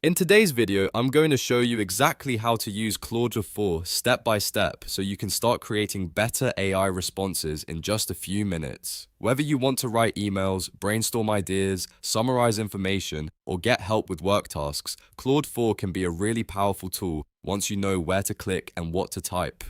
In today's video, I'm going to show you exactly how to use Claude 4 step by step so you can start creating better AI responses in just a few minutes. Whether you want to write emails, brainstorm ideas, summarize information, or get help with work tasks, Claude 4 can be a really powerful tool once you know where to click and what to type.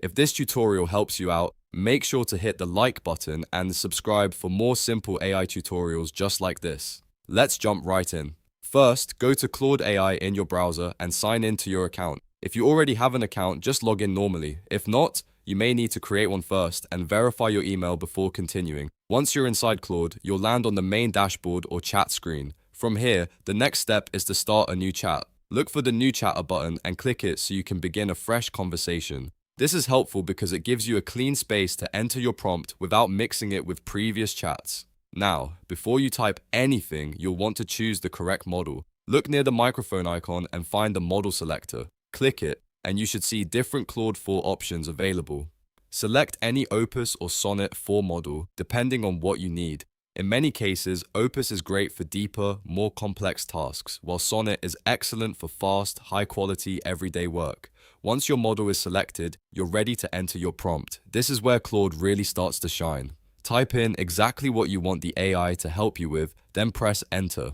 If this tutorial helps you out, make sure to hit the like button and subscribe for more simple AI tutorials just like this. Let's jump right in. First, go to Claude AI in your browser and sign in to your account. If you already have an account, just log in normally. If not, you may need to create one first and verify your email before continuing. Once you're inside Claude, you'll land on the main dashboard or chat screen. From here, the next step is to start a new chat. Look for the New Chatter button and click it so you can begin a fresh conversation. This is helpful because it gives you a clean space to enter your prompt without mixing it with previous chats. Now, before you type anything, you'll want to choose the correct model. Look near the microphone icon and find the model selector. Click it, and you should see different Claude 4 options available. Select any Opus or Sonnet 4 model, depending on what you need. In many cases, Opus is great for deeper, more complex tasks, while Sonnet is excellent for fast, high-quality, everyday work. Once your model is selected, you're ready to enter your prompt. This is where Claude really starts to shine. Type in exactly what you want the AI to help you with, then press enter.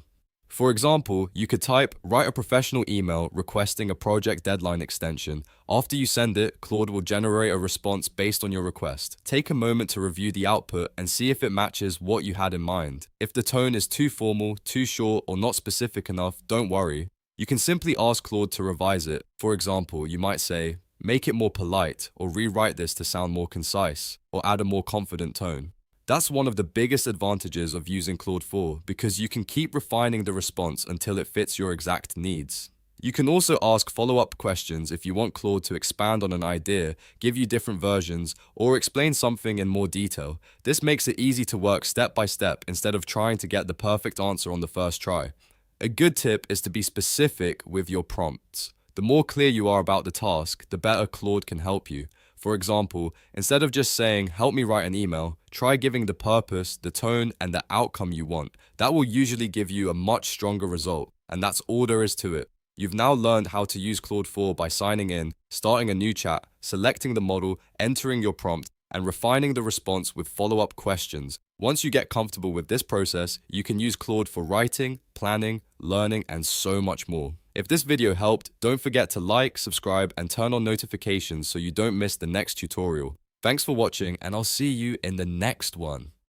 For example, you could type, write a professional email requesting a project deadline extension. After you send it, Claude will generate a response based on your request. Take a moment to review the output and see if it matches what you had in mind. If the tone is too formal, too short, or not specific enough, don't worry. You can simply ask Claude to revise it. For example, you might say, make it more polite, or rewrite this to sound more concise, or add a more confident tone. That's one of the biggest advantages of using Claude 4 because you can keep refining the response until it fits your exact needs. You can also ask follow-up questions if you want Claude to expand on an idea, give you different versions, or explain something in more detail. This makes it easy to work step by step instead of trying to get the perfect answer on the first try. A good tip is to be specific with your prompts. The more clear you are about the task, the better Claude can help you. For example, instead of just saying, help me write an email, try giving the purpose, the tone, and the outcome you want. That will usually give you a much stronger result, and that's all there is to it. You've now learned how to use Claude 4 by signing in, starting a new chat, selecting the model, entering your prompt, and refining the response with follow-up questions. Once you get comfortable with this process, you can use Claude for writing, planning, learning, and so much more. If this video helped, don't forget to like, subscribe, and turn on notifications so you don't miss the next tutorial. Thanks for watching, and I'll see you in the next one.